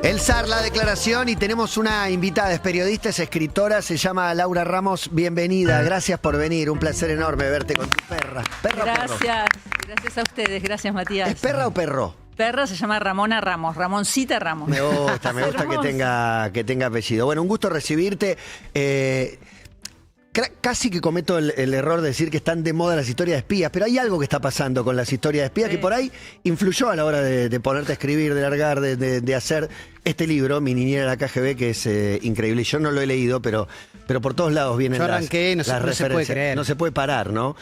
El SAR, la declaración, y tenemos una invitada, es periodista, es escritora, se llama Laura Ramos. Bienvenida, gracias por venir, un placer enorme verte con tu perra. ¿Perra o perro? Gracias a ustedes, gracias Matías. ¿Es perra o perro? Perra se llama Ramona Ramos, Ramoncita Ramos. Me gusta que tenga apellido. Bueno, un gusto recibirte. Casi que cometo el error de decir que están de moda las historias de espías, pero hay algo que está pasando con las historias de espías que por ahí influyó a la hora de ponerte a escribir, de largar, de hacer este libro, Mi niñera en la KGB, que es increíble. Yo no lo he leído, pero por todos lados vienen las referencias. No se puede creer. No se puede parar, ¿no?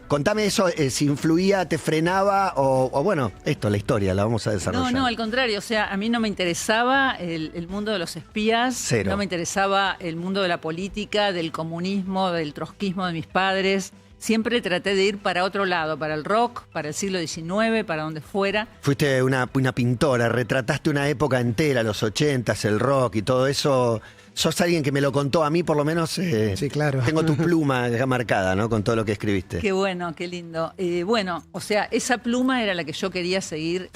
Contame eso, si influía, te frenaba o bueno, la historia, la vamos a desarrollar. No, al contrario, o sea, a mí no me interesaba el mundo de los espías, Cero. No me interesaba el mundo de la política, del comunismo, del trotskismo de mis padres. Siempre traté de ir para otro lado, para el rock, para el siglo XIX, para donde fuera. Fuiste una pintora, retrataste una época entera, los 80s, el rock y todo eso. Sos alguien que me lo contó a mí, por lo menos. Sí, claro. Tengo tu pluma acá marcada, ¿no? Con todo lo que escribiste. Qué bueno, qué lindo. Bueno, o sea, esa pluma era la que yo quería seguir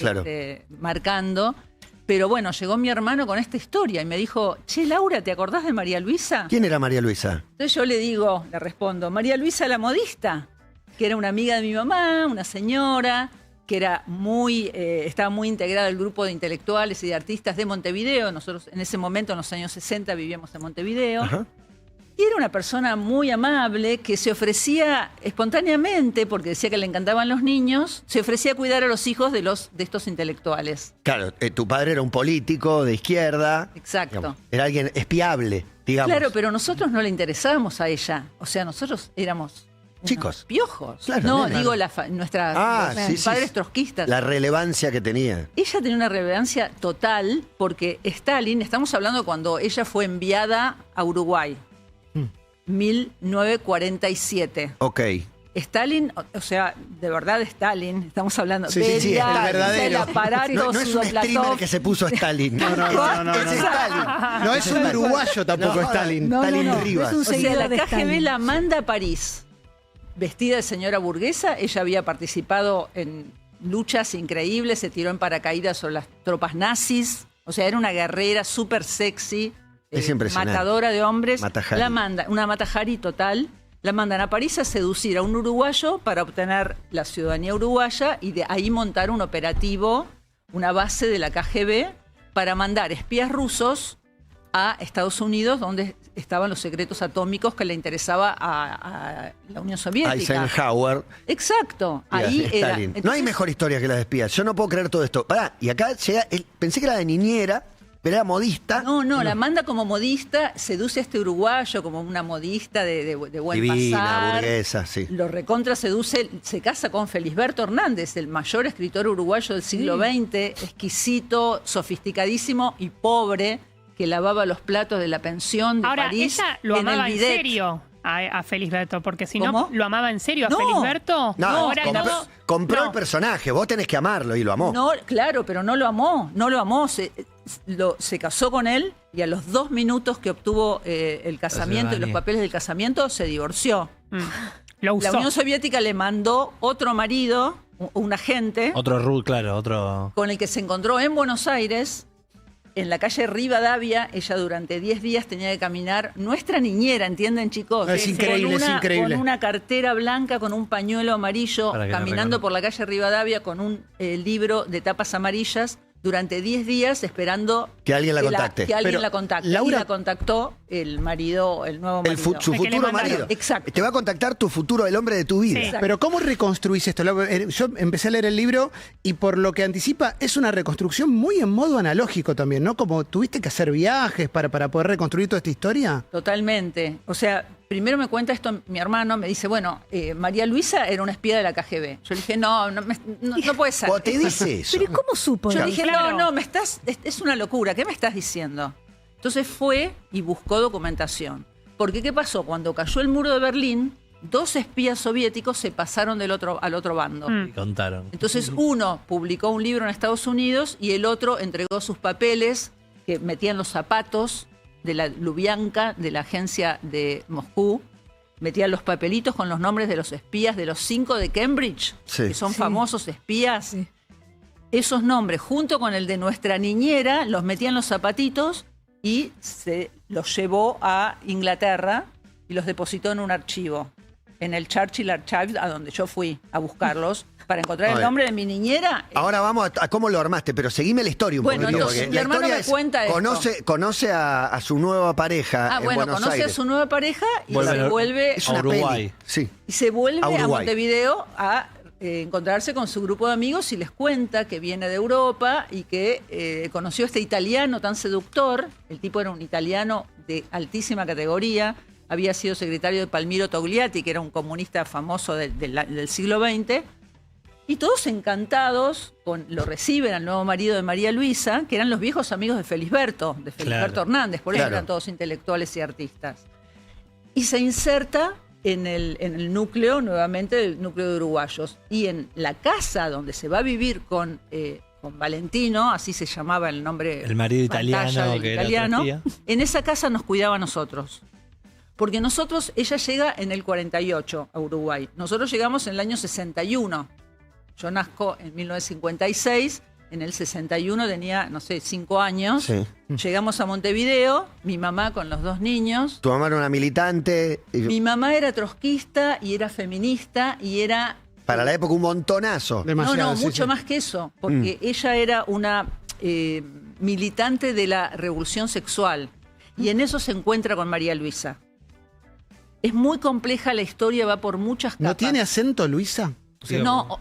marcando. Pero bueno, llegó mi hermano con esta historia y me dijo, che, Laura, ¿te acordás de María Luisa? ¿Quién era María Luisa? Entonces yo le respondo, María Luisa la modista, que era una amiga de mi mamá, una señora, que era estaba muy integrada al grupo de intelectuales y de artistas de Montevideo. Nosotros en ese momento, en los años 60, vivíamos en Montevideo. Ajá. Y era una persona muy amable que se ofrecía espontáneamente, porque decía que le encantaban los niños, se ofrecía a cuidar a los hijos de estos intelectuales. Claro, tu padre era un político de izquierda. Exacto. Digamos, era alguien espiable, digamos. Claro, pero nosotros no le interesábamos a ella. O sea, nosotros éramos chicos. Piojos. Claro, no, nena. digo nuestros padres trotskistas. La relevancia que tenía. Ella tenía una relevancia total porque Stalin, estamos hablando cuando ella fue enviada a Uruguay. 1947. Ok. Stalin, o sea, de verdad Stalin, estamos hablando de el verdadero. El aparato, no es un streamer que se puso Stalin. No. Es Stalin. No es un uruguayo tampoco Stalin. Stalin Rivas. O sea, la KGB la manda a París. Vestida de señora burguesa, ella había participado en luchas increíbles, se tiró en paracaídas sobre las tropas nazis. O sea, era una guerrera súper sexy. Es impresionante. Matadora de hombres. Mata-Hari. La manda, una Mata-Hari total. La mandan a París a seducir a un uruguayo para obtener la ciudadanía uruguaya y de ahí montar un operativo, una base de la KGB para mandar espías rusos a Estados Unidos, donde estaban los secretos atómicos que le interesaba a la Unión Soviética. Eisenhower. Exacto. Ahí era. Entonces, no hay mejor historia que la de espías. Yo no puedo creer todo esto. Pará, y acá llega, pensé que era de niñera, pero era modista. No, la manda como modista, seduce a este uruguayo como una modista de buen divina, pasar. Burguesa, sí. Lo recontra seduce, se casa con Felisberto Hernández, el mayor escritor uruguayo del siglo XX, exquisito, sofisticadísimo y pobre, que lavaba los platos de la pensión de París. Ahora, ella lo amaba en serio a Felisberto, porque si no, ¿lo amaba en serio a Felisberto? No, compró el personaje, vos tenés que amarlo y lo amó. No, claro, pero no lo amó, se casó con él y a los 2 minutos que obtuvo el casamiento y los papeles del casamiento, se divorció. Lo usó. La Unión Soviética le mandó otro marido, un agente. Otro. Con el que se encontró en Buenos Aires, en la calle Rivadavia. Ella durante 10 días tenía que caminar, nuestra niñera, ¿entienden, chicos? Es increíble, es increíble. Con una cartera blanca, con un pañuelo amarillo, caminando por la calle Rivadavia con un libro de tapas amarillas, durante 10 días esperando que alguien la contacte. Laura, y la contactó el marido, el nuevo marido. Su futuro marido. Exacto. Te va a contactar tu futuro, el hombre de tu vida. Sí. Pero ¿cómo reconstruís esto? Yo empecé a leer el libro y por lo que anticipa es una reconstrucción muy en modo analógico también, ¿no? Como tuviste que hacer viajes para poder reconstruir toda esta historia. Totalmente. O sea, primero me cuenta esto mi hermano, me dice, bueno, María Luisa era una espía de la KGB. Yo le dije, no puede ser. ¿Cómo te dice eso? ¿Pero cómo supo? Yo le dije, es una locura, ¿qué me estás diciendo? Entonces fue y buscó documentación. Porque ¿qué pasó? Cuando cayó el muro de Berlín, 2 espías soviéticos se pasaron al otro bando. Y contaron. Entonces uno publicó un libro en Estados Unidos y el otro entregó sus papeles que metían los zapatos de la Lubyanka, de la agencia de Moscú, metían los papelitos con los nombres de los espías de los 5 de Cambridge, que son famosos espías. esos nombres, junto con el de nuestra niñera, los metía en los zapatitos y se los llevó a Inglaterra y los depositó en un archivo, en el Churchill Archive, a donde yo fui a buscarlos, para encontrar el nombre de mi niñera. Ahora vamos a cómo lo armaste, pero seguime la historia un poquito. Entonces, porque mi la hermano historia me es, cuenta esto. conoce a su nueva pareja en Buenos conoce Aires. a su nueva pareja y Vuelve se a- vuelve... Es una Uruguay. peli. Sí. Y se vuelve A a Uruguay. Montevideo a encontrarse con su grupo de amigos y les cuenta que viene de Europa y que conoció a este italiano tan seductor. El tipo era un italiano de altísima categoría. Había sido secretario de Palmiro Togliatti, que era un comunista famoso del siglo XX. Y todos encantados, lo reciben al nuevo marido de María Luisa, que eran los viejos amigos de Felisberto Claro. Hernández. Por eso Claro. eran todos intelectuales y artistas. Y se inserta en el núcleo, nuevamente, el núcleo de uruguayos. Y en la casa donde se va a vivir con Valentino, así se llamaba el nombre. El marido pantalla italiano del que era italiano, otra tía. en esa casa nos cuidaba a nosotros. Porque ella llega en el 48 a Uruguay. Nosotros llegamos en el año 61. Yo nazco en 1956. En el 61 tenía, 5 años. Sí. Llegamos a Montevideo, mi mamá con los 2 niños. Tu mamá era una militante. Mi mamá era trotskista y era feminista y era... Para la época un montonazo. Demasiado, No, sí, mucho sí. más que eso, porque ella era una militante de la revolución sexual y en eso se encuentra con María Luisa. Es muy compleja la historia, va por muchas capas. ¿No tiene acento, Luisa? No,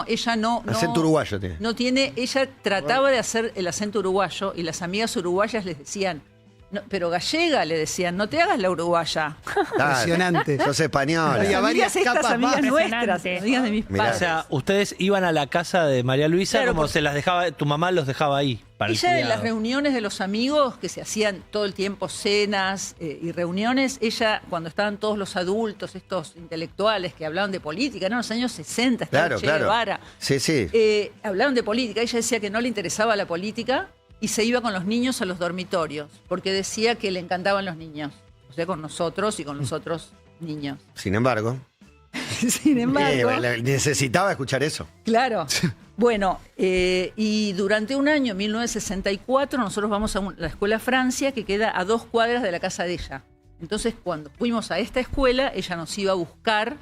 ella no. Acento uruguayo tiene. No tiene, ella trataba de hacer el acento uruguayo y las amigas uruguayas les decían, no, pero gallega le decían, no te hagas la uruguaya. Impresionante. Sos español. Había varias Amigas estas capas amigas más. nuestras, Impresionante. amigas de mis Mirá. padres. O sea, ustedes iban a la casa de María Luisa Claro, como porque- se las dejaba, tu mamá los dejaba ahí. Para el Ella en las cuidado. reuniones de los amigos que se hacían todo el tiempo cenas y reuniones, ella cuando estaban todos los adultos, estos intelectuales que hablaban de política, eran los años 60, estaba Claro, Che claro. Guevara, Sí, sí. hablaban de política, ella decía que no le interesaba la política y se iba con los niños a los dormitorios, porque decía que le encantaban los niños, o sea, con nosotros y con los otros niños. Sin embargo. Sin embargo... Necesitaba escuchar eso. Claro. Bueno, y durante un año, 1964, nosotros vamos a la escuela Francia, que queda a 2 cuadras de la casa de ella. Entonces, cuando fuimos a esta escuela, ella nos iba a buscar,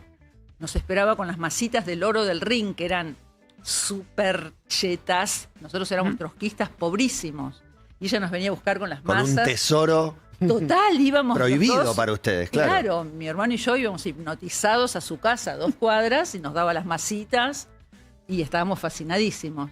nos esperaba con las masitas del oro del ring, que eran súper chetas. Nosotros éramos trotskistas pobrísimos. Y ella nos venía a buscar con las Con un masas. tesoro Total, íbamos los prohibido dos. para ustedes, claro. Claro, mi hermano y yo íbamos hipnotizados a su casa a 2 cuadras y nos daba las masitas y estábamos fascinadísimos.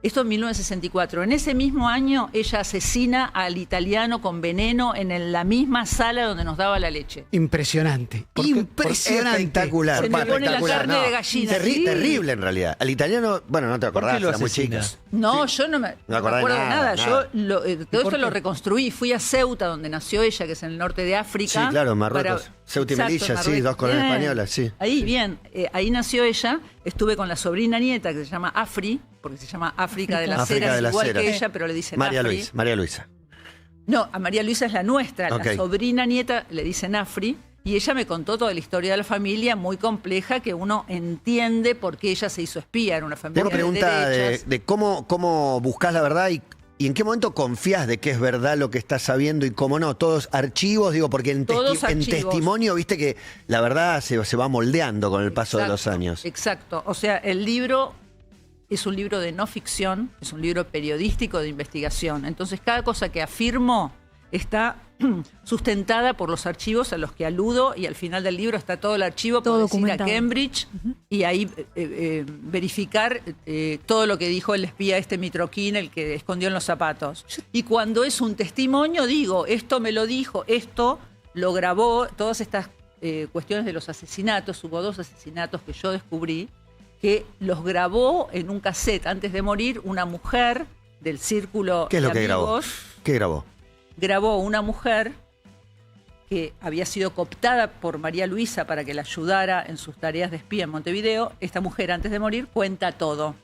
Esto en 1964. En ese mismo año ella asesina al italiano con veneno en la misma sala donde nos daba la leche. Impresionante. Impresionante. Espectacular. Se me pa, pone la espectacular, carne de gallina, sí. Terrible en realidad. Al italiano, bueno, no te ¿Por qué acordás, lo era muy asesina? chica. No, yo no me acordás acuerdo de de nada, nada. nada. Yo todo esto lo reconstruí. Fui a Ceuta, donde nació ella, que es en el norte de África. Sí, claro, en Marruecos. Ceuta y Exacto, Melilla, en sí, Marruecos. 2 colonias Bien. españolas, sí. Ahí, bien. Ahí nació ella. Estuve con la sobrina nieta, que se llama Afri, porque se llama África de las África Heras, de las igual Heras. que ella, pero le dicen María Afri. Luisa, María Luisa. No, a María Luisa es la nuestra. Ok. La sobrina nieta le dicen Afri. Y ella me contó toda la historia de la familia, muy compleja, que uno entiende por qué ella se hizo espía. Era una familia Tengo pregunta de derechas. de cómo buscás la verdad y en qué momento confías de que es verdad lo que estás sabiendo y cómo no. Todos archivos, digo, porque en Todos archivos. testimonio, viste que la verdad se va moldeando con el paso de los Exacto, años. Exacto. O sea, el libro es un libro de no ficción, es un libro periodístico de investigación. Entonces, cada cosa que afirmo está sustentada por los archivos a los que aludo y al final del libro está todo el archivo Todo por decir a documentado. Cambridge y ahí verificar todo lo que dijo el espía Mitroquín, el que escondió en los zapatos. Y cuando es un testimonio digo, esto me lo dijo, esto lo grabó, todas estas cuestiones de los asesinatos, hubo 2 asesinatos que yo descubrí, que los grabó en un cassette antes de morir una mujer del círculo ¿Qué es de lo que grabó? amigos. ¿Qué grabó? Grabó una mujer que había sido cooptada por María Luisa para que la ayudara en sus tareas de espía en Montevideo. Esta mujer, antes de morir, cuenta todo.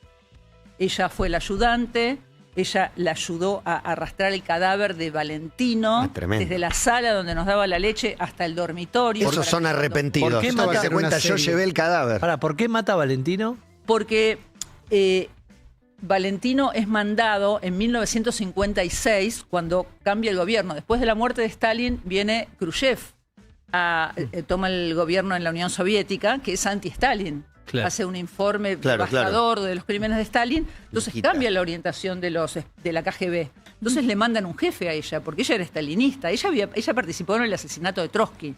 Ella fue la ayudante, ella la ayudó a arrastrar el cadáver de Valentino tremendo. desde la sala donde nos daba la leche hasta el dormitorio. Esos para son que cuando- arrepentidos. ¿Por qué Esto mata- que se cuenta, una yo serie? llevé el cadáver. Pará, ¿por qué mata a Valentino? Porque Valentino es mandado en 1956, cuando cambia el gobierno. Después de la muerte de Stalin viene Khrushchev, toma el gobierno en la Unión Soviética, que es anti-Stalin. Claro. Hace un informe devastador de los crímenes de Stalin. Entonces cambia la orientación de la KGB. Entonces le mandan un jefe a ella, porque ella era stalinista. Ella participó en el asesinato de Trotsky.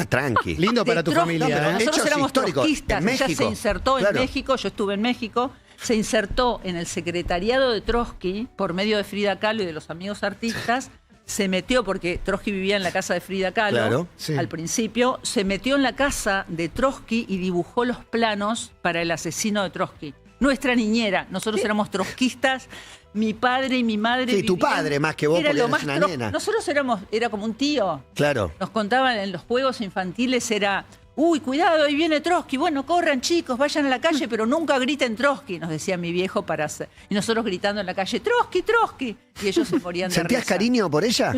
Tranqui. Lindo para tu Trotsky, familia. pero ¿eh? nosotros Hechos éramos históricos. trotskistas. En Ella México. se insertó Claro. en México, yo estuve en México, se insertó en el secretariado de Trotsky por medio de Frida Kahlo y de los amigos artistas. Se metió, porque Trotsky vivía en la casa de Frida Kahlo Claro, sí. al principio, se metió en la casa de Trotsky y dibujó los planos para el asesino de Trotsky. Nuestra niñera, nosotros éramos trotskistas, mi padre y mi madre. Sí, tu vivían- padre más que vos, era porque lo eras más una tro- nena. Nosotros era como un tío. Claro. Nos contaban en los juegos infantiles, era, uy, cuidado, ahí viene Trotsky. Bueno, corran chicos, vayan a la calle, pero nunca griten Trotsky, nos decía mi viejo para hacer. Y nosotros gritando en la calle, Trotsky, Trotsky. Y ellos se morían de ¿Sentías risa. cariño por ella?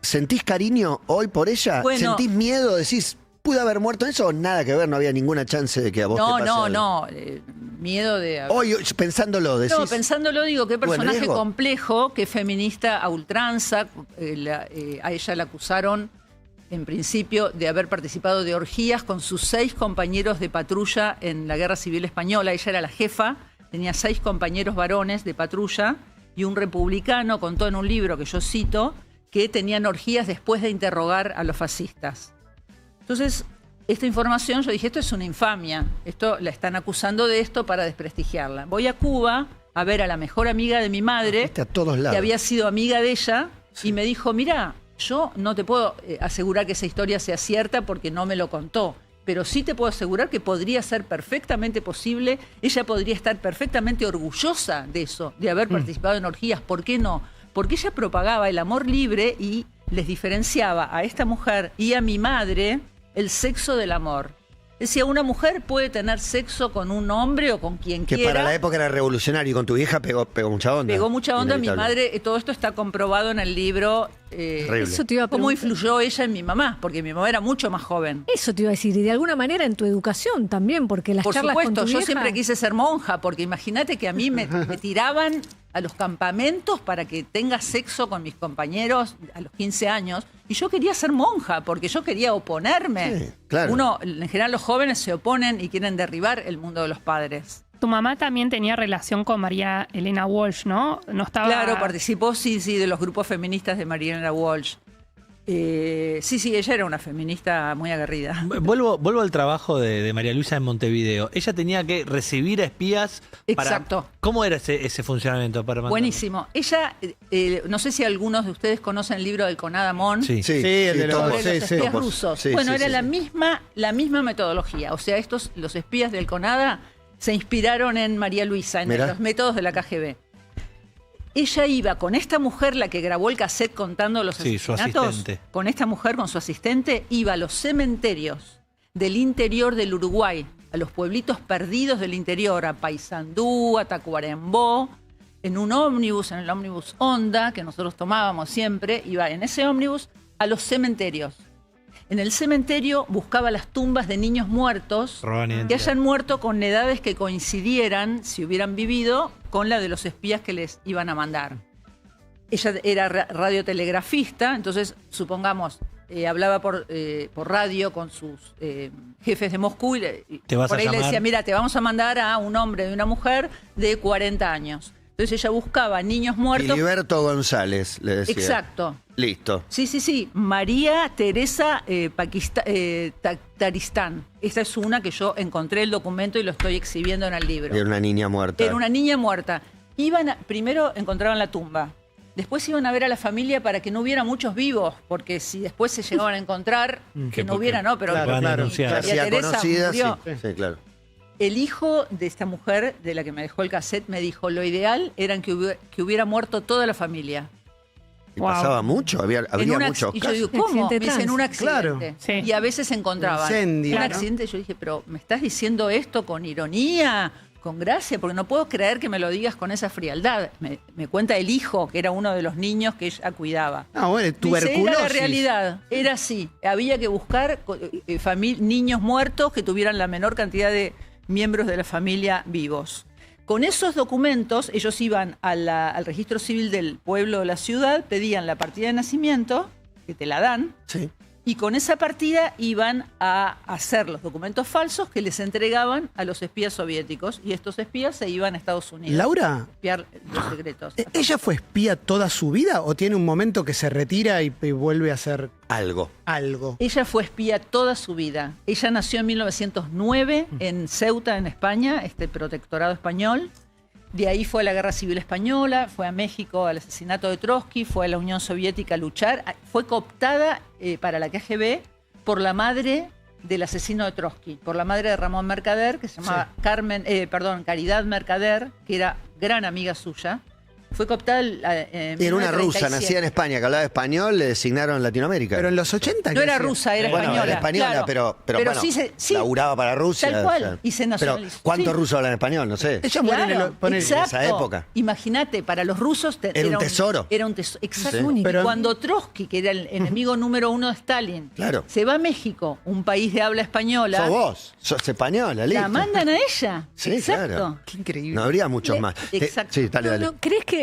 ¿Sentís cariño hoy por ella? Bueno. ¿Sentís miedo? ¿Decís, pude haber muerto en eso o nada que ver? No había ninguna chance de que a vos te No, pase no, algo. no. Miedo de... Hoy, pensándolo, decís... No, pensándolo, digo, qué ¿Buen personaje riesgo? complejo, qué feminista a ultranza. A ella la acusaron, en principio, de haber participado de orgías con sus 6 compañeros de patrulla en la Guerra Civil Española. Ella era la jefa, tenía 6 compañeros varones de patrulla y un republicano contó en un libro que yo cito que tenían orgías después de interrogar a los fascistas. Entonces, esta información, yo dije, esto es una infamia, la están acusando de esto para desprestigiarla. Voy a Cuba a ver a la mejor amiga de mi madre, Fuiste a todos lados. que había sido amiga de ella, y me dijo, mira, yo no te puedo asegurar que esa historia sea cierta porque no me lo contó, pero sí te puedo asegurar que podría ser perfectamente posible, ella podría estar perfectamente orgullosa de eso, de haber participado en orgías. ¿Por qué no? Porque ella propagaba el amor libre y les diferenciaba a esta mujer y a mi madre el sexo del amor. Decía, una mujer puede tener sexo con un hombre o con quien Que quiera. para la época era revolucionario y con tu vieja pegó mucha onda. Pegó mucha onda. Mi Inevitable. madre, todo esto está comprobado en el libro. Terrible. Eso te iba a Cómo preguntar. influyó ella en mi mamá, porque mi mamá era mucho más joven. Eso te iba a decir, y de alguna manera en tu educación también, porque las Por charlas supuesto, con tu yo vieja... siempre quise ser monja, porque imagínate que a mí me tiraban a los campamentos para que tenga sexo con mis compañeros a los 15 años, y yo quería ser monja, porque yo quería oponerme. Sí, claro. En general los jóvenes se oponen y quieren derribar el mundo de los padres. Tu mamá también tenía relación con María Elena Walsh, ¿no? No estaba... Claro, participó, sí, de los grupos feministas de Mariana Walsh. Sí, ella era una feminista muy aguerrida. Vuelvo al trabajo de María Luisa en Montevideo. Ella tenía que recibir espías para... Exacto. ¿Cómo era ese funcionamiento? Para mandarlo? Buenísimo. Ella, no sé si algunos de ustedes conocen el libro del Conadamón. Sí. Sí, el de los- todos. Sobre los sí, espías sí. rusos. Sí, Bueno, sí, era sí, la misma metodología. O sea, los espías del CONADA se inspiraron en María Luisa, en Mirá. los métodos de la KGB. Ella iba con esta mujer, la que grabó el cassette contando los Sí, su asesinatos, asistente. con esta mujer, con su asistente, iba a los cementerios del interior del Uruguay, a los pueblitos perdidos del interior, a Paysandú, a Tacuarembó, en un ómnibus, en el ómnibus Honda, que nosotros tomábamos siempre, iba en ese ómnibus a los cementerios. En el cementerio buscaba las tumbas de niños muertos Robaban que identidad. hayan muerto con edades que coincidieran, si hubieran vivido, con la de los espías que les iban a mandar. Ella era radiotelegrafista, entonces, supongamos, hablaba por radio con sus jefes de Moscú y Te vas por a ahí le llamar. decía, mira, te vamos a mandar a un hombre y una mujer de 40 años. Entonces ella buscaba niños muertos. Filiberto González, le decía. Exacto. Listo. Sí. María Teresa Taktaristán. Esta es una que yo encontré el documento y lo estoy exhibiendo en el libro. Era una niña muerta. Era una niña muerta. Primero encontraban la tumba. Después iban a ver a la familia para que no hubiera muchos vivos, porque si después se llegaban a encontrar, que no porque hubiera, no, pero Claro, van a claro. denunciar. María Hacía Teresa conocida, murió. sí, claro. El hijo de esta mujer, de la que me dejó el cassette, me dijo, lo ideal era que hubiera muerto toda la familia. Y Wow. pasaba mucho, habría muchos y yo casos. digo, ¿cómo? Accidente Me dicen trans. un accidente. Claro. Sí. Y a veces se encontraban. Incendio. Un Claro. accidente, yo dije, pero ¿me estás diciendo esto con ironía, con gracia? Porque no puedo creer que me lo digas con esa frialdad. Me cuenta el hijo, que era uno de los niños que ella cuidaba. Ah, bueno, Dice, tuberculosis. era la realidad, era así. Había que buscar niños muertos que tuvieran la menor cantidad de miembros de la familia vivos. Con esos documentos, ellos iban al registro civil del pueblo o la ciudad, pedían la partida de nacimiento, que te la dan, Sí. y con esa partida iban a hacer los documentos falsos que les entregaban a los espías soviéticos, y estos espías se iban a Estados Unidos. Laura, A espiar los secretos. ¿ella fue espía toda su vida o tiene un momento que se retira y vuelve a hacer Algo. algo? Ella fue espía toda su vida. Ella nació en 1909 en Ceuta, en España, protectorado español. De ahí fue a la Guerra Civil Española, fue a México al asesinato de Trotsky, fue a la Unión Soviética a luchar. Fue cooptada para la KGB por la madre del asesino de Trotsky, por la madre de Ramón Mercader, que se llamaba Caridad Mercader, que era gran amiga suya. Fue cooptada en Era una rusa, 1937. nacida en España, que hablaba español, le designaron Latinoamérica. Pero en los 80... No ¿qué era hacía? rusa, era Bueno, española. era española, claro. pero bueno, sí, laburaba para Rusia. Tal cual, y se nacionalizó. Pero, ¿cuántos Sí. rusos hablan español? No sé. Ella muere en Claro, el... exacto. esa época. Imagínate, para los rusos Era un tesoro. Era un tesoro, exacto. Sí. Pero- Cuando Trotsky, que era el enemigo número 1 de Stalin, Claro. se va a México, un país de habla española, Sos vos, sos española, listo. la mandan a ella. Sí, exacto. claro. Qué increíble. No habría muchos Le- más. exacto. Sí, dale, dale. ¿No crees que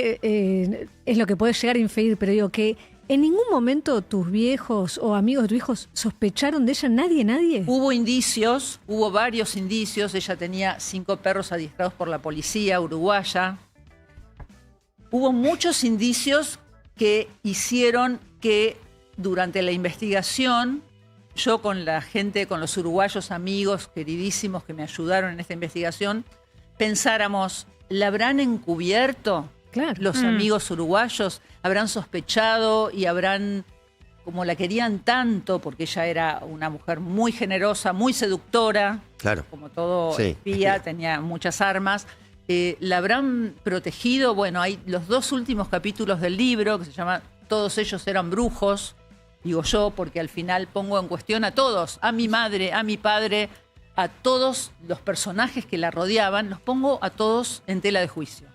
es lo que puedes llegar a inferir, pero digo que en ningún momento tus viejos o amigos de tus hijos sospecharon de ella? ¿Nadie? Hubo indicios, hubo varios indicios. Ella tenía 5 perros adiestrados por la policía uruguaya. Hubo muchos indicios que hicieron que durante la investigación, yo con la gente, con los uruguayos amigos queridísimos que me ayudaron en esta investigación, pensáramos, ¿la habrán encubierto? Claro. Los amigos uruguayos habrán sospechado y habrán, como la querían tanto, porque ella era una mujer muy generosa, muy seductora, Claro. como todo Sí, espía, espía. tenía muchas armas. ¿La habrán protegido? Bueno, hay los 2 últimos capítulos del libro, que se llama Todos ellos eran brujos, digo yo, porque al final pongo en cuestión a todos, a mi madre, a mi padre, a todos los personajes que la rodeaban, los pongo a todos en tela de juicio.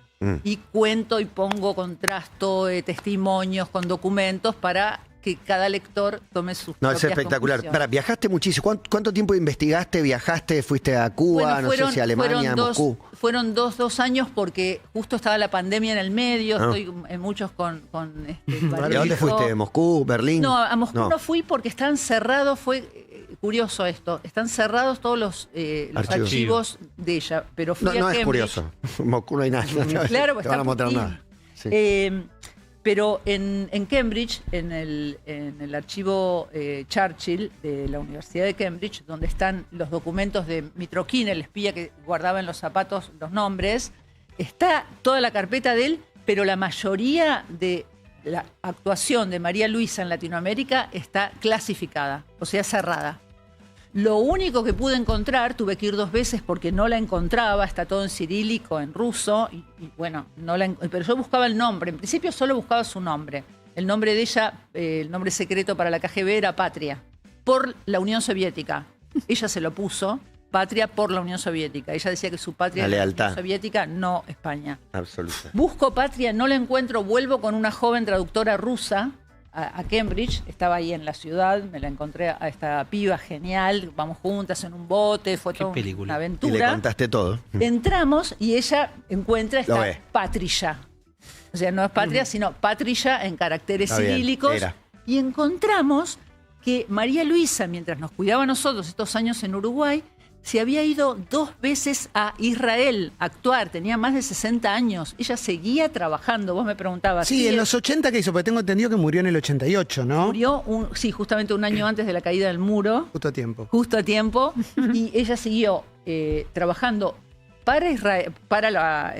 Y cuento y pongo, contrasto testimonios con documentos para que cada lector tome sus No, es propias espectacular. conclusiones. Para, viajaste muchísimo. ¿Cuánto tiempo investigaste? ¿Viajaste? ¿Fuiste a Cuba? Bueno, no sé si a Alemania, Moscú. Fueron dos años porque justo estaba la pandemia en el medio, Ah. estoy en muchos con ¿De dónde barbijo. fuiste? ¿Moscú? ¿Berlín? No, a Moscú no fui porque están cerrados, fue curioso esto, están cerrados todos los Archivos. archivos de ella, pero fui No, a no es Cambridge. curioso. Moscú no hay nada. Claro, te está van a mostrar Putin. nada. Sí. Pero en Cambridge, en el archivo Churchill de la Universidad de Cambridge, donde están los documentos de Mitrokin, el espía que guardaba en los zapatos los nombres, está toda la carpeta de él, pero la mayoría de la actuación de María Luisa en Latinoamérica está clasificada, o sea, cerrada. Lo único que pude encontrar, tuve que ir 2 veces porque no la encontraba, está todo en cirílico, en ruso, y bueno, pero yo buscaba el nombre, en principio solo buscaba su nombre. El nombre de ella, el nombre secreto para la KGB era Patria, por la Unión Soviética. Ella se lo puso, Patria por la Unión Soviética. Ella decía que su patria La era la lealtad. Unión Soviética, no España. Absoluta. Busco Patria, no la encuentro, vuelvo con una joven traductora rusa a Cambridge, estaba ahí en la ciudad, me la encontré a esta piba genial, vamos juntas en un bote, fue Qué toda película. una Y le aventura. contaste todo. Entramos y ella encuentra Lo esta ve. Patrilla. O sea, no es Patria, sino Patrilla en caracteres Está bien, cirílicos. era. Y encontramos que María Luisa, mientras nos cuidaba a nosotros estos años en Uruguay, se había ido 2 veces a Israel a actuar, tenía más de 60 años. Ella seguía trabajando, vos me preguntabas. Sí, en los 80 que hizo, porque tengo entendido que murió en el 88, ¿no? Murió, justamente un año antes de la caída del muro, Justo a tiempo. justo a tiempo, y ella siguió trabajando para Israel, para la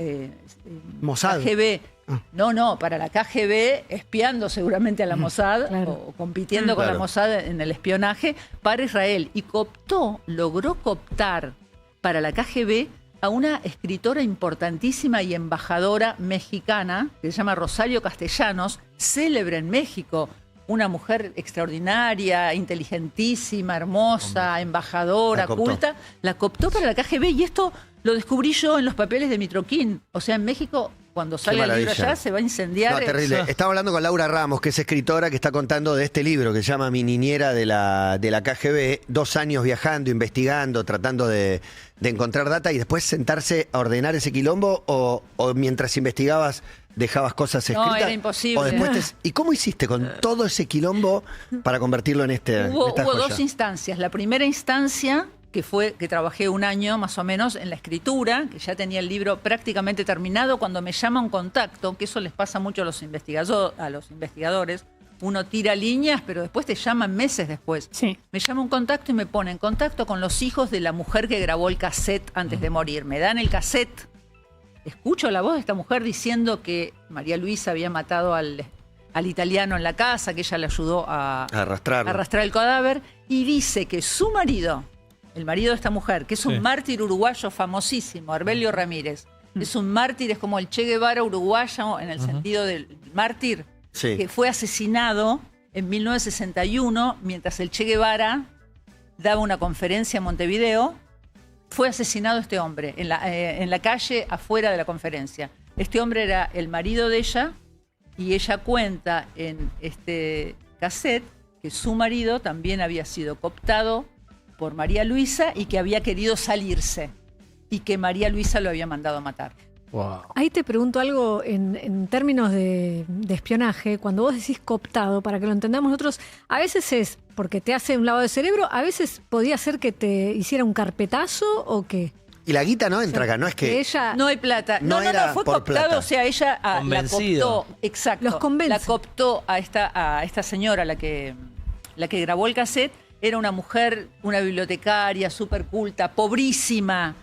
Mossad. KGB. Ah. No, para la KGB, espiando seguramente a la Mossad, Claro. o compitiendo con Claro. la Mossad en el espionaje, para Israel. Y logró cooptar para la KGB a una escritora importantísima y embajadora mexicana, que se llama Rosario Castellanos, célebre en México, una mujer extraordinaria, inteligentísima, hermosa, embajadora, La cooptó. culta, la cooptó para la KGB y esto lo descubrí yo en los papeles de Mitrokin. O sea, en México cuando salga el libro maravilla. allá se va a incendiar. No, terrible. Estamos hablando con Laura Ramos, que es escritora, que está contando de este libro que se llama Mi niñera de la KGB. 2 años viajando, investigando, tratando de encontrar data y después sentarse a ordenar ese quilombo o mientras investigabas dejabas cosas escritas. No, era imposible. O después ¿Y cómo hiciste con todo ese quilombo para convertirlo en esta Hubo joya? 2 instancias. La primera instancia, que fue que trabajé 1 año más o menos en la escritura, que ya tenía el libro prácticamente terminado, cuando me llama un contacto, que eso les pasa mucho a los investigadores. Uno tira líneas, pero después te llaman meses después. Sí. Me llama un contacto y me pone en contacto con los hijos de la mujer que grabó el cassette antes de morir. Me dan el cassette. Escucho la voz de esta mujer diciendo que María Luisa había matado al italiano en la casa, que ella le ayudó a arrastrar el cadáver, y dice que su marido, el marido de esta mujer, que es un mártir uruguayo famosísimo, Herbelio Ramírez, es un mártir, es como el Che Guevara uruguayo en el sentido del mártir, que fue asesinado en 1961 mientras el Che Guevara daba una conferencia en Montevideo. Fue asesinado este hombre en la calle afuera de la conferencia. Este hombre era el marido de ella y ella cuenta en este cassette que su marido también había sido cooptado por María Luisa y que había querido salirse y que María Luisa lo había mandado a matar. Wow. Ahí te pregunto algo en términos de espionaje. Cuando vos decís cooptado, para que lo entendamos nosotros, a veces es porque te hace un lavado de cerebro, a veces podía ser que te hiciera un carpetazo o qué. Y la guita no entra acá, no es que... ella No hay plata. No, fue por cooptado, plata. o sea, ella la cooptó. Exacto. Los convence. La cooptó a esta señora, la que grabó el cassette. Era una mujer, una bibliotecaria, súper culta, pobrísima.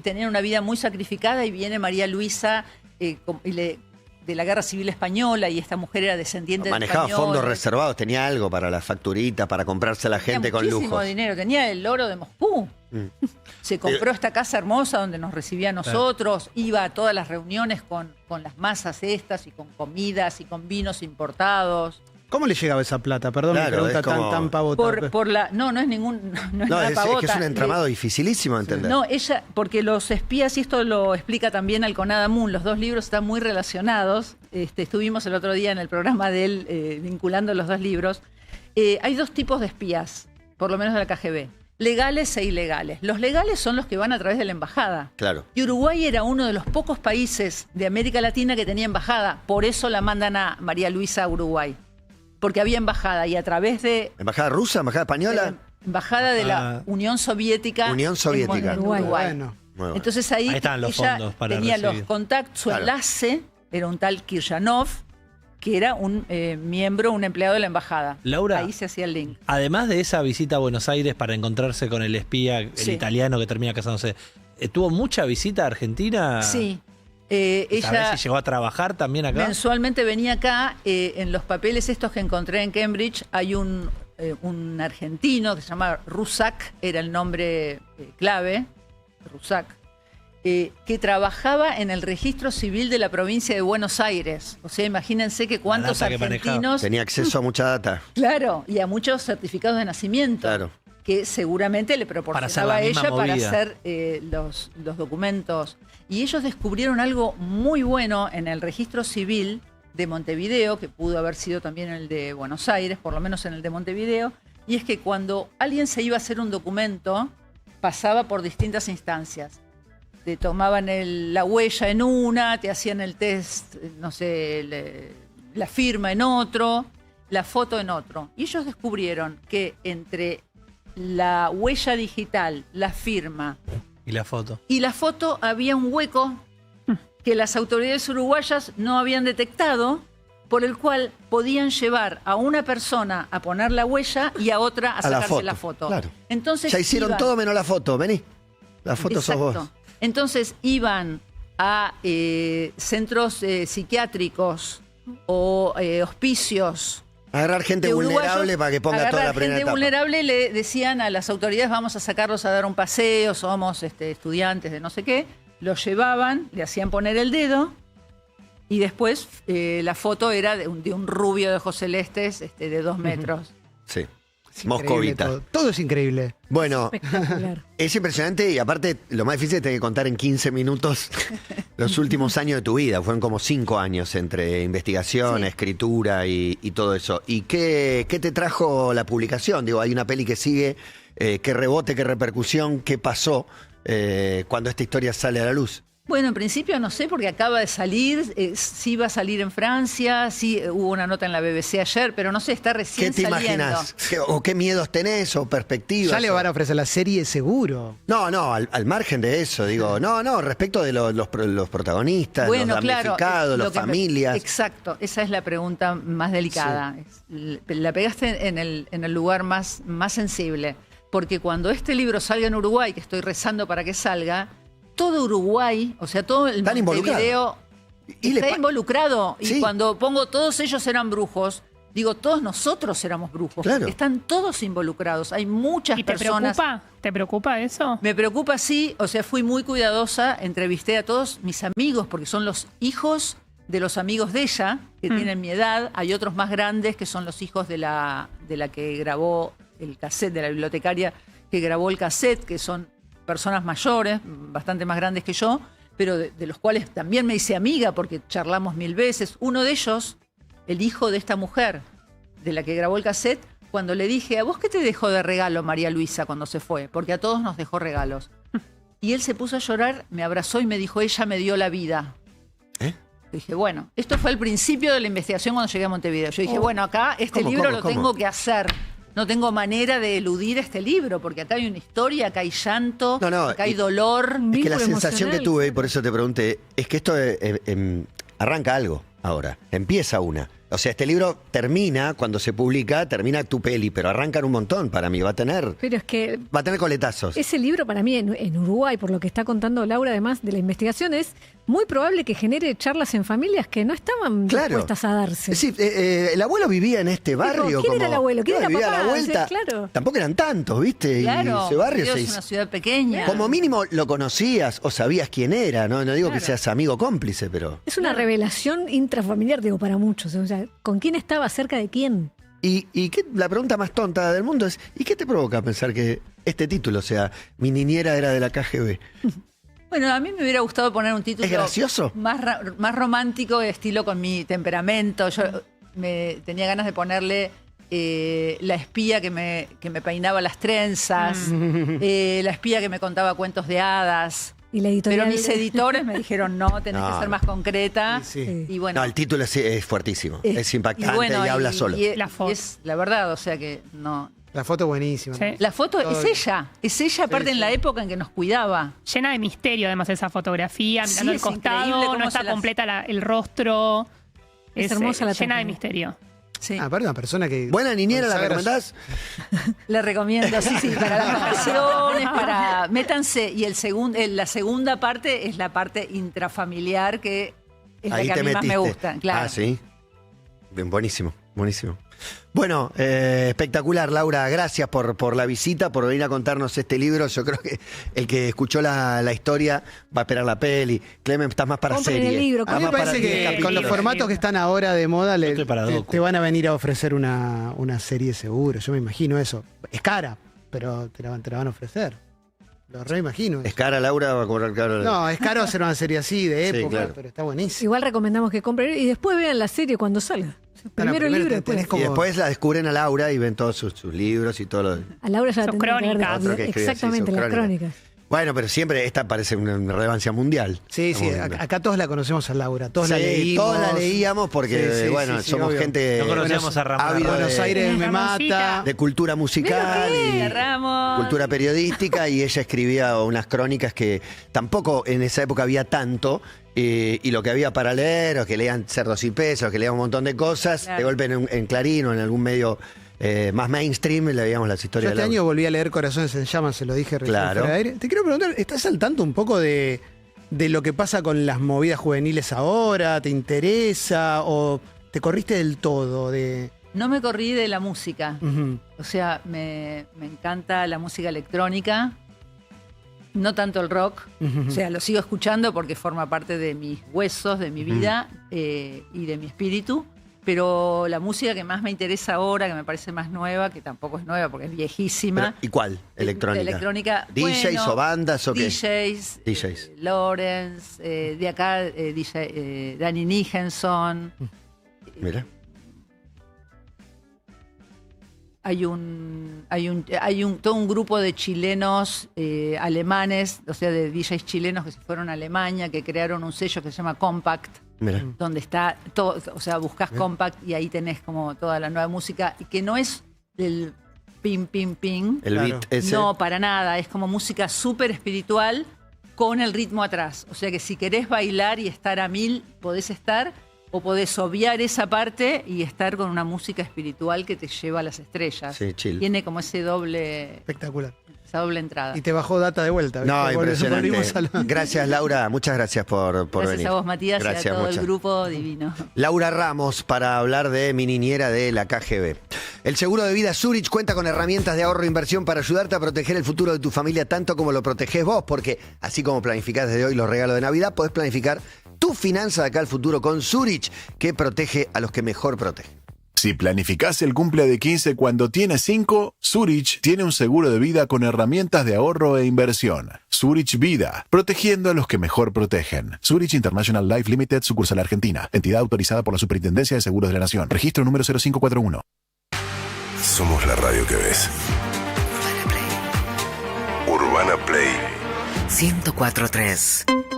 Tenía una vida muy sacrificada y viene María Luisa de la Guerra Civil Española y esta mujer era descendiente de Manejaba españoles. fondos reservados, tenía algo para las facturitas, para comprarse a la gente con muchísimo lujos. dinero, tenía el oro de Moscú. Se compró esta casa hermosa donde nos recibía a nosotros, iba a todas las reuniones con las masas estas y con comidas y con vinos importados. ¿Cómo le llegaba esa plata? Perdón, Claro, mi pregunta es como- tan pavota. No es ningún. No es No, nada es pavota. que es un entramado dificilísimo de entender. No, ella, porque los espías, y esto lo explica también Alconada Moon, los 2 libros están muy relacionados. Estuvimos el otro día en el programa de él vinculando los 2 libros. Hay 2 tipos de espías, por lo menos de la KGB, legales e ilegales. Los legales son los que van a través de la embajada. Claro. Y Uruguay era uno de los pocos países de América Latina que tenía embajada. Por eso la mandan a María Luisa a Uruguay. Porque había embajada y a través de ¿Embajada rusa, embajada española? embajada de la Unión Soviética. Unión Soviética. En Uruguay. Bueno. Muy bueno. Entonces ahí estaban los ella fondos para tenía recibir. los contactos, su Claro. enlace era un tal Kirjanov, que era un miembro, un empleado de la embajada. Laura. Ahí se hacía el link. Además de esa visita a Buenos Aires para encontrarse con el espía, el Sí. italiano que termina casándose, ¿tuvo mucha visita a Argentina? Sí. ¿Sabés Ella si llegó a trabajar también acá? mensualmente venía acá. En los papeles estos que encontré en Cambridge hay un argentino que se llama Rusak, era el nombre clave, Rusak, que trabajaba en el registro civil de la provincia de Buenos Aires. O sea, imagínense que cuántos data que manejaba. argentinos... Tenía acceso a mucha data. Claro, y a muchos certificados de nacimiento. Claro. Que seguramente le Para hacer proporcionaba la a misma ella para movida. hacer los documentos. Y ellos descubrieron algo muy bueno en el registro civil de Montevideo, que pudo haber sido también el de Buenos Aires, por lo menos en el de Montevideo, y es que cuando alguien se iba a hacer un documento, pasaba por distintas instancias. Te tomaban la huella en una, te hacían el test, no sé, la firma en otro, la foto en otro. Y ellos descubrieron que entre la huella digital, la firma Y la foto. y la foto había un hueco que las autoridades uruguayas no habían detectado, por el cual podían llevar a una persona a poner la huella y a otra a A la sacarse la foto, foto. claro. Entonces Ya hicieron iban- todo menos la foto, vení. La foto sos vos. Exacto. Entonces iban a centros psiquiátricos o hospicios Agarrar gente de vulnerable uruguayos, para que ponga toda agarrar la primera gente etapa. vulnerable, le decían a las autoridades, vamos a sacarlos a dar un paseo, somos estudiantes de no sé qué. Los llevaban, le hacían poner el dedo y después la foto era de un rubio de ojos celestes de 2 metros. Sí. Es increíble moscovita. Todo es increíble. Bueno, Espectacular. es impresionante y aparte lo más difícil es tener que contar en 15 minutos los últimos años de tu vida. Fueron como 5 años entre investigación, Sí. escritura y todo eso. ¿Y qué te trajo la publicación? Digo, hay una peli que sigue, qué rebote, qué repercusión, qué pasó cuando esta historia sale a la luz. Bueno, en principio no sé, porque acaba de salir, sí va a salir en Francia, sí hubo una nota en la BBC ayer, pero no sé, está ¿Qué recién te saliendo. imaginas? ¿O qué miedos tenés o perspectivas? Ya le van a ofrecer la serie seguro. No, al margen de eso, digo, respecto de los protagonistas, Bueno, los claro, damnificados, lo las que me- familias. Exacto, esa es la pregunta más delicada. La pegaste en el lugar más sensible, porque cuando este libro salga en Uruguay, que estoy rezando para que salga, todo Uruguay, o sea, todo el Están Montevideo Y les está pa- involucrado. Sí. Y cuando pongo todos ellos eran brujos, digo, todos nosotros éramos brujos. Claro. Están todos involucrados. Hay muchas ¿Y te personas. preocupa? ¿Te preocupa eso? Me preocupa, sí. O sea, fui muy cuidadosa. Entrevisté a todos mis amigos, porque son los hijos de los amigos de ella, que tienen mi edad. Hay otros más grandes, que son los hijos de la que grabó el cassette, de la bibliotecaria que grabó el cassette, que son personas mayores, bastante más grandes que yo, pero de los cuales también me hice amiga, porque charlamos 1000 veces. Uno de ellos, el hijo de esta mujer, de la que grabó el cassette, cuando le dije, ¿a vos qué te dejó de regalo María Luisa cuando se fue? Porque a todos nos dejó regalos. Y él se puso a llorar, me abrazó y me dijo, ella me dio la vida. ¿Eh? Dije, bueno, esto fue el principio de la investigación cuando llegué a Montevideo. Yo dije, bueno, acá este libro lo tengo que hacer. No tengo manera de eludir este libro, porque acá hay una historia, acá hay llanto, acá hay dolor. Es que la Vínculo sensación que emocional. tuve, y por eso te pregunté, es que esto arranca algo ahora, empieza una. O sea, este libro termina, cuando se publica, termina tu peli, pero arrancan un montón para mí, va a tener Pero es que coletazos. ese libro para mí en Uruguay, por lo que está contando Laura, además de la investigación, es muy probable que genere charlas en familias que no estaban Claro. dispuestas a darse. Es decir, el abuelo vivía en este barrio. ¿quién era el abuelo? ¿Quién era vivía a papá? la vuelta. Sí, claro. Tampoco eran tantos, ¿viste? Claro, Y ese barrio Montevideo se es hizo. una ciudad pequeña. Como mínimo lo conocías o sabías quién era, ¿no? No digo que Claro. seas amigo cómplice, pero. Es una revelación intrafamiliar, digo, para muchos. O sea, ¿con quién estaba cerca de quién? La pregunta más tonta del mundo es: ¿y qué te provoca pensar que este título, o sea, mi niñera era de la KGB? Bueno, a mí me hubiera gustado poner un título ¿Es gracioso? más romántico, estilo con mi temperamento. Yo tenía ganas de ponerle la espía que me peinaba las trenzas, la espía que me contaba cuentos de hadas. Y la editorial. Pero mis editores me dijeron, no, tenés No, que ser no. más concreta. Sí, sí. Y bueno, No, el título es fuertísimo, es impactante y, bueno, habla solo. La foto. es la verdad, o sea que no. La foto buenísima. Sí. La foto Todo es ella aparte sí. en la época en que nos cuidaba. Llena de misterio, además, esa fotografía, Sí, mirando el es increíble costado, cómo no se está las- completa el rostro. Es hermosa la llena de tapa. misterio. Sí. Aparte una persona que... Buena niñera, ¿la consagra- recomendás? La recomiendo, sí, para las vacaciones, para métanse. Y la segunda parte es la parte intrafamiliar, que es Ahí la que te a mí más metiste. me gusta. Claro. Ah, sí. Bien, buenísimo, buenísimo. Bueno, espectacular, Laura. Gracias por la visita, por venir a contarnos este libro. Yo creo que el que escuchó la historia va a esperar la peli. Clemen, estás más para Compren serie. el libro, A mí me Más para parece 10 que capítulos. con los formatos que están ahora de moda Yo estoy para docu. te van a venir a ofrecer una serie seguro. Yo me imagino eso. Es cara, pero te la van a ofrecer. Lo reimagino. ¿Es cara, Laura? ¿Va a cobrar caro? No, es caro hacer una serie así de Sí, época, claro. pero está buenísimo. Igual recomendamos que compren y después vean la serie cuando salga. Primero el libro, te- después. tenés como- Y después la descubren a Laura y ven todos sus libros y todo lo... A Laura ya la Sus tendrán que ver crónicas. Otro que escribe así, exactamente, sus las crónicas. Bueno, pero siempre esta parece una relevancia mundial. Sí, sí, Estamos viendo. acá todos la conocemos a Laura, todos la Sí, leímos. todos la leíamos porque, Sí, sí, bueno, sí, sí, somos obvio. gente No conocíamos a Ramón ávida Buenos de- Aires me Ramoncita. mata. de cultura musical y Cerramos. cultura periodística y ella escribía unas crónicas que tampoco en esa época había tanto y lo que había para leer, o que leían Cerdos y Pesos, que leían un montón de cosas, Claro. de golpe en Clarín o en algún medio más mainstream le veíamos las Yo historias este de año Laura. volví a leer Corazones en Llamas, se lo dije recién Claro. fuera de aire. Te quiero preguntar, ¿estás al tanto un poco de lo que pasa con las movidas juveniles ahora? ¿Te interesa o te corriste del todo? No me corrí de la música. Ujú. O sea, me encanta la música electrónica, no tanto el rock. Ujú. O sea, lo sigo escuchando porque forma parte de mis huesos, de mi vida y de mi espíritu. Pero la música que más me interesa ahora, que me parece más nueva, que tampoco es nueva porque es viejísima. ¿Y cuál? Electrónica. Electrónica. ¿DJs o bandas o qué? DJs. Lawrence, de acá DJ, Danny Nichenson. Mira. Hay todo un grupo de chilenos alemanes, o sea, de DJs chilenos que se fueron a Alemania, que crearon un sello que se llama Compact, donde está todo, o sea, buscas Compact y ahí tenés como toda la nueva música, y que no es el ping, ping, ping. El beat ese. No, para nada, es como música súper espiritual con el ritmo atrás. O sea que si querés bailar y estar a 1000, podés estar. O podés obviar esa parte y estar con una música espiritual que te lleva a las estrellas. Sí, chill. Tiene como ese doble... Espectacular. Esa doble entrada. Y te bajó data de vuelta. No, ¿viste? impresionante. Gracias, Laura. Muchas gracias por venir. Gracias a vos, Matías, Gracias, y a todo muchas. el grupo divino. Laura Ramos, para hablar de Mi Niñera de la KGB. El seguro de vida Zurich cuenta con herramientas de ahorro e inversión para ayudarte a proteger el futuro de tu familia tanto como lo protegés vos, porque así como planificás desde hoy los regalos de Navidad, podés planificar tu finanza de acá al futuro con Zurich, que protege a los que mejor protegen. Si planificás el cumple de 15 cuando tienes 5, Zurich tiene un seguro de vida con herramientas de ahorro e inversión. Zurich Vida, protegiendo a los que mejor protegen. Zurich International Life Limited, sucursal Argentina. Entidad autorizada por la Superintendencia de Seguros de la Nación. Registro número 0541. Somos la radio que ves. Urbana Play 104.3